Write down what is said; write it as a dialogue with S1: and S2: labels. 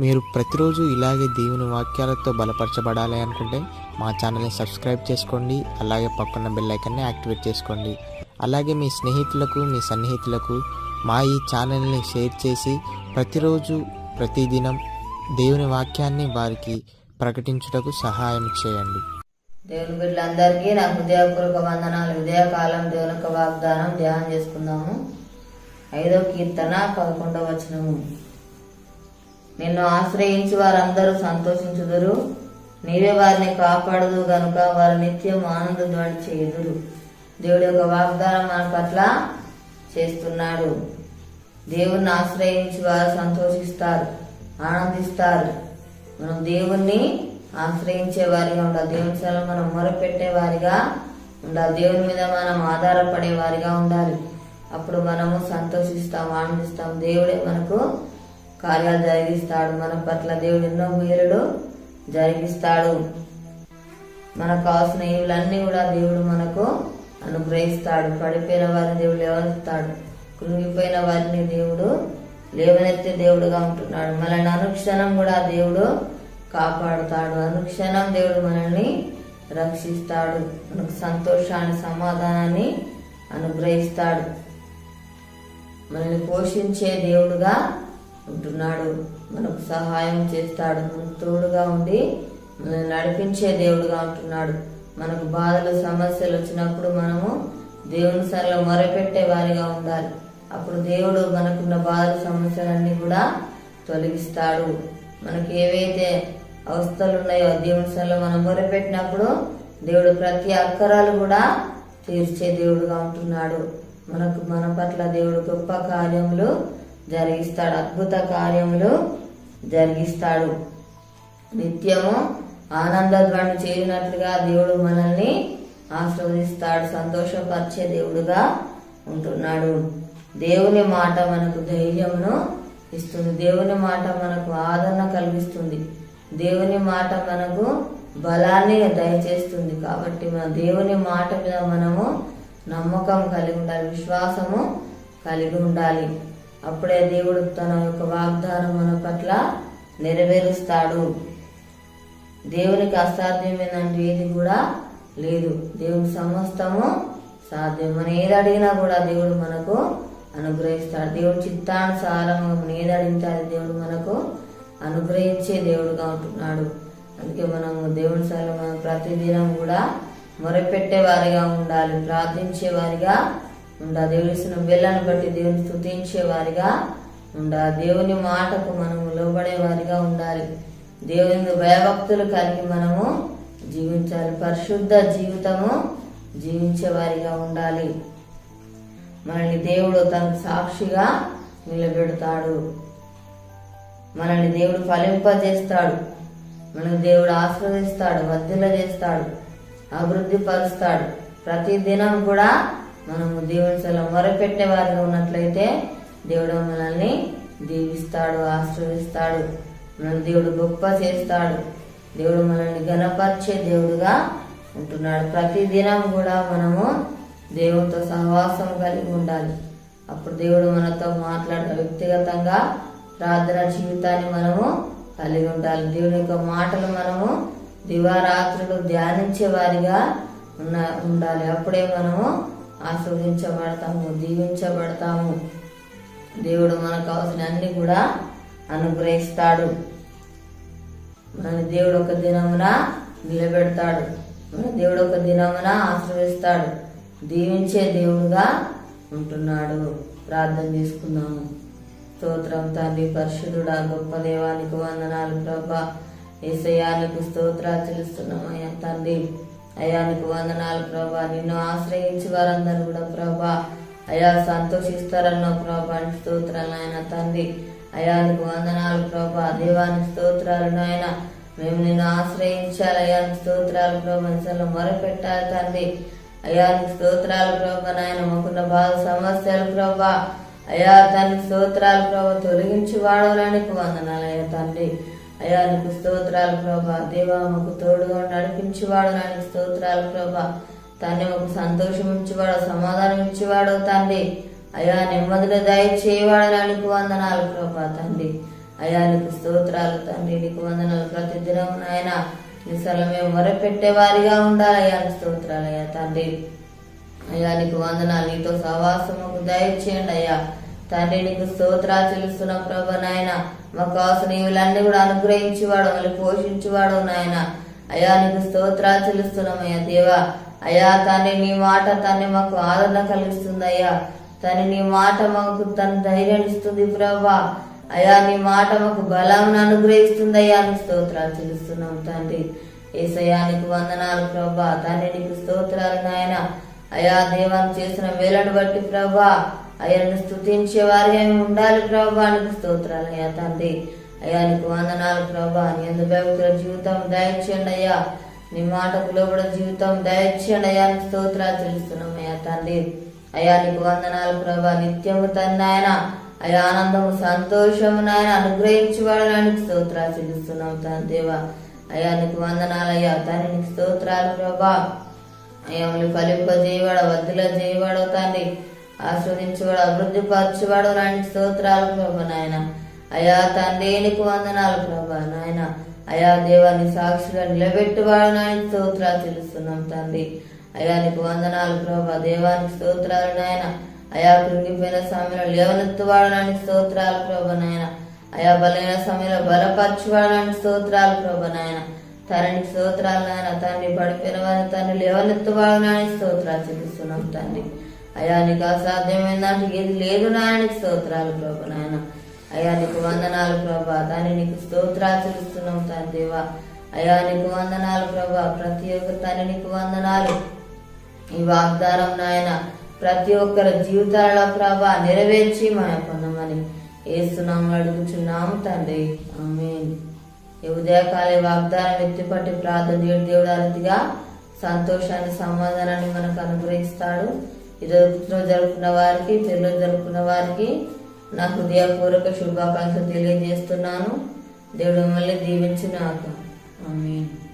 S1: మీరు ప్రతిరోజు ఇలాగే దేవుని వాక్యాలతో బలపరచబడాలి అనుకుంటే మా ఛానల్ని సబ్స్క్రైబ్ చేసుకోండి. అలాగే పక్కన బెల్ ఐకాన్ని యాక్టివేట్ చేసుకోండి. అలాగే మీ స్నేహితులకు, మీ సన్నిహితులకు మా ఈ ఛానల్ని షేర్ చేసి ప్రతిరోజు ప్రతిదినం దేవుని వాక్యాన్ని వారికి ప్రకటించుటకు సహాయం చేయండి.
S2: దేవుని బిడ్డలందరికీ నా హృదయపూర్వక వందనాలు. ఉదయకాలం దేవుని యొక్క వాగ్దానం ధ్యానం చేసుకుందాము. 5వ కీర్తన 11వ వచనము. నిన్ను ఆశ్రయించి వారందరూ సంతోషించుదురు, నీవే వారిని కాపాడుదు గనుక వారు నిత్యం ఆనందధ్వని చేయుదురు. దేవుడి యొక్క వాగ్దానం మన పట్ల చేస్తున్నాడు. దేవుణ్ణి ఆశ్రయించి వారు సంతోషిస్తారు, ఆనందిస్తారు. మనం దేవుణ్ణి ఆశ్రయించే వారిగా ఉండాలి. దేవుని సలహా మనం మొరపెట్టే వారిగా ఉండాలి. దేవుని మీద మనం ఆధారపడే వారిగా ఉండాలి. అప్పుడు మనము సంతోషిస్తాం, ఆనందిస్తాం. దేవుడే మనకు కార్యాలు జరిగిస్తాడు. మన పట్ల దేవుడు ఎన్నో మేలులు జరిగిస్తాడు. మనకు కావాల్సిన ఇవులన్నీ కూడా దేవుడు మనకు అనుగ్రహిస్తాడు. పడిపోయిన వారిని దేవుడు లేవనెత్తాడు. కృంగిపోయిన వారిని దేవుడు లేవనెత్తే దేవుడుగా ఉంటున్నాడు. మనల్ని అనుక్షణం కూడా దేవుడు కాపాడుతాడు. అనుక్షణం దేవుడు మనల్ని రక్షిస్తాడు. మనకు సంతోషాన్ని, సమాధానాన్ని అనుగ్రహిస్తాడు. మనల్ని పోషించే దేవుడుగా ఉంటున్నాడు. మనకు సహాయం చేస్తాడు. మనకు తోడుగా ఉండి మనల్ని నడిపించే దేవుడుగా ఉంటున్నాడు. మనకు బాధలు, సమస్యలు వచ్చినప్పుడు మనము దేవుని సన్నిధిలో మొరపెట్టే వారిగా ఉండాలి. అప్పుడు దేవుడు మనకున్న బాధలు, సమస్యలన్నీ కూడా తొలగిస్తాడు. మనకి ఏవైతే అవస్థలు ఉన్నాయో దేవుని సన్నిధిలో మనం మొరపెట్టినప్పుడు దేవుడు ప్రతి అక్కరాలు కూడా తీర్చే దేవుడుగా ఉంటున్నాడు. మన పట్ల దేవుడు గొప్ప కార్యములు జరిగిస్తాడు, అద్భుత కార్యములు జరిగిస్తాడు. నిత్యము ఆనందధ్వని చేరినట్లుగా దేవుడు మనల్ని ఆశీర్వదిస్తాడు, సంతోషపరిచే దేవుడుగా ఉంటున్నాడు. దేవుని మాట మనకు ధైర్యమును ఇస్తుంది. దేవుని మాట మనకు ఆదరణ కలిగిస్తుంది. దేవుని మాట మనకు బలాన్ని దయచేస్తుంది. కాబట్టి మన దేవుని మాట మీద మనము నమ్మకం కలిగి ఉండాలి, విశ్వాసము కలిగి ఉండాలి. అప్పుడే దేవుడు తన యొక్క వాగ్దానం మన పట్ల నెరవేరుస్తాడు. దేవునికి అసాధ్యమైనది ఏది కూడా లేదు. దేవుని సమస్తము సాధ్యం. మనం ఏది అడిగినా కూడా దేవుడు మనకు అనుగ్రహిస్తాడు. దేవుడి చిత్తానుసారం మనం ఏది అడిగితే అది దేవుడు మనకు అనుగ్రహించే దేవుడుగా ఉంటున్నాడు. అందుకే మనము దేవుని సన్నిధిలో మనం ప్రతిదినం కూడా మొరపెట్టే వారిగా ఉండాలి, ప్రార్థించే వారిగా ఉండాలి. దేవుడిస్తున్న బెల్లను బట్టి దేవుని స్తుతించే వారిగా ఉండాలి. దేవుని మాటకు మనము లోబడే వారిగా ఉండాలి. దేవుని భయభక్తులు కలిగి మనము జీవించాలి. పరిశుద్ధ జీవితము జీవించే వారిగా ఉండాలి. మనల్ని దేవుడు తనకు సాక్షిగా నిలబెడతాడు. మనల్ని దేవుడు ఫలింపజేస్తాడు. మనల్ని దేవుడు ఆశీర్వదిస్తాడు, వర్ధిల్ల చేస్తాడు, అభివృద్ధి పరుస్తాడు. ప్రతి దినం కూడా మనము దేవుని సన్నిధిలో మొరపెట్టే వారిగా ఉన్నట్లయితే దేవుడు మనల్ని దీవిస్తాడు, ఆశీర్వదిస్తాడు. మనల్ని దేవుడు గొప్ప చేస్తాడు. దేవుడు మనల్ని ఘనపరిచే దేవుడుగా ఉంటున్నాడు. ప్రతి దినం కూడా మనము దేవునితో సహవాసం కలిగి ఉండాలి. అప్పుడు దేవుడు మనతో మాట్లాడే వ్యక్తిగతంగా ప్రార్థన జీవితాన్ని మనము కలిగి ఉండాలి. దేవుని యొక్క మాటలు మనము దివారాత్రులు ధ్యానించే వారిగా ఉండాలి. అప్పుడే మనము ఆశీర్వదించబడతాము, దీవించబడతాము. దేవుడు మనకు కావాల్సిన అన్ని కూడా అనుగ్రహిస్తాడు. మన దేవుడు ఒక దినమున నిలబెడతాడు. మన దేవుడు ఒక దినమున ఆశీర్వదిస్తాడు, దీవించే దేవుడుగా ఉంటున్నాడు. ప్రార్థన చేసుకుందాము. స్తోత్రం తండ్రి, పరిశుద్ధుడా, గొప్ప దేవానికి వందనాలు ప్రభా. యేసయ్యానికి స్తోత్రాలు చెల్లిస్తున్నామయ్యా తండ్రి. అయానికి వందనాలు ప్రభా. నిన్ను ఆశ్రయించి వారందరూ కూడా ప్రభా అయా సంతోషిస్తారన్నావు ప్రభా. స్తోత్రాలు నాయన తండ్రి. అయానికి వందనాలు ప్రభా. దేవానికి స్తోత్రాలు నాయన. మేము నిన్ను ఆశ్రయించాలి. అయానికి స్తోత్రాలు ప్రభా. మొరపెట్టాలి తండ్రి. అయానికి స్తోత్రాలు ప్రభా నాయన. మాకున్న బాధ సమస్యలు ప్రభా అయా తండ్రి స్తోత్రాలు ప్రభా. తొలగించి వాడవడానికి వందనాలు అయ్యా తండ్రి. అయా నీకు స్తోత్రాలు ప్రభా. దేవా మాకు తోడుగా నడిపించి వాడడానికి స్తోత్రాలు ప్రభా. తండ్రి మాకు సంతోషం ఇచ్చివాడు, సమాధానం ఇచ్చివాడు తండ్రి. అయా నెమ్మదిలో దయచేయవాడడానికి వందనాలు ప్రభా తండ్రి. అయా నీకు స్తోత్రాలు తండ్రి, నీకు వందనాలు. ప్రతిదినం నాయన నీ స్థలమే మొరపెట్టే వారిగా ఉండాలి. అయ్యా నీ స్తోత్రాలు అయ్యా తండ్రి. అయ్యా నీకు వందనాలు. నీతో సహవాసముకు దయచేయండి అయ్యా తండ్రి. నీకు స్తోత్రాలు చెల్లిస్తున్న ప్రభు నాయన, మాకు కావాల్సిన ఇవులన్నీ కూడా అనుగ్రహించేవాడు, మళ్ళీ పోషించేవాడు నాయన. అయ్యా నీకు స్తోత్రాలు చెల్లిస్తున్నామయ్యా దేవా. అయ్యా తండ్రి నీ మాట తండ్రి మాకు ఆదరణ కలిగిస్తుంది అయ్యా తండ్రి. నీ మాట మాకు తన ధైర్యాన్ని ఇస్తుంది ప్రభా. అయ్యా నీ మాట మాకు బలం అనుగ్రహిస్తుంది అయ్యా. నీకు స్తోత్రాలు చెల్లిస్తున్నాం తండ్రి. యేసయ్యా నీకు వందనాలు ప్రభా తండ్రి. నీకు స్తోత్రాలు నాయన. అయ్యా దేవాన్ని చేసిన వేలను బట్టి ప్రభా అయ్యాను స్తుతించే వారిగా ఉండాలి ప్రభా. నీకు స్తోత్రాలు అయ్యా తండ్రి. అయ్యా నీకు వందనాలు ప్రభా. నీ యందు భక్తుల జీవితం దయచేయండి అయ్యా. నీ మాటకు లోబడి జీవితం దయచేయండి అయ్యా. నీకు స్తోత్రాలు చెల్లిస్తున్నాం అయ్యా తండ్రి. అయ్యా నీకు వందనాలు ప్రభా. నిత్యము తండ్రి నాయన అయ్యా ఆనందము సంతోషము నాయన అనుగ్రహించేవాడు నీకు స్తోత్రాలు చెల్లిస్తున్నాం తండ్రి దేవా. అయ్యా నీకు వందనాలు అయ్యా తండ్రి. నీకు స్తోత్రాలు ప్రభా. అయ్యా ఫలింపజేయవాడు, వద్దుల చేయవాడు తండ్రి, ఆస్వాదించేవాడు, అభివృద్ధి పరచేవాడు నాయన స్తోత్రాలు ప్రభా నాయన. అయ్యా తండ్రి నీకు వందనాలు ప్రభా నాయన. అయా దేవాన్ని సాక్షిగా నిలబెట్టువాడు నాయన స్తోత్రాలు చెల్లిస్తున్నాం తండ్రి. అయా నీకు వందనాలు ప్రభా. దేవానికి స్తోత్రాలు నాయన. అయా కృంగిపోయిన సమయంలో లేవనెత్తువాడు నాయన స్తోత్రాలు ప్రభా నాయన. అయా బలైన సమయంలో బలపరచువాడు నాయన స్తోత్రాలు ప్రభా నాయన. తండ్రికి స్తోత్రాలు నాయన. తండ్రి పడిపోయిన వారిని తండ్రి లేవనెత్తువాడు నాయన స్తోత్రాలు చెల్లిస్తున్నాం తండ్రి. అయా నీకు అసాధ్యమైందంటే ఏది లేదు నాయనకి స్తోత్రాలు ప్రభా నాయన. అయ్యా నీకు వందనాలు ప్రభా తండ్రి. నీకు స్తోత్రాలు చెల్లిస్తున్నాం తండ్రి దేవా. అయ్యా నీకు వందనాలు ప్రభా. ప్రతి ఒక్క తండ్రి నీకు వందనాలు. ఈ వాగ్దానం నాయన ప్రతి ఒక్కరి జీవితాలలో ప్రభా నెరవేర్చి మాయ పొందమని యేసునామములో అడుగుచున్నాము తండ్రి. ఆమేన్. ఈ ఉదయకాల వాగ్దానం ఎత్తిపట్టి ప్రార్థన చేయడం దేవుడు అతిగా సంతోషాన్ని సమాధానాన్ని మనకు అనుగ్రహిస్తాడు. ఈరోజు జరుపుకున్న వారికి, పెళ్ళి జరుపుకున్న వారికి నా హృదయపూర్వక శుభాకాంక్షలు తెలియజేస్తున్నాను. దేవుడు మళ్ళీ దీవించుగాక. ఆమేన్.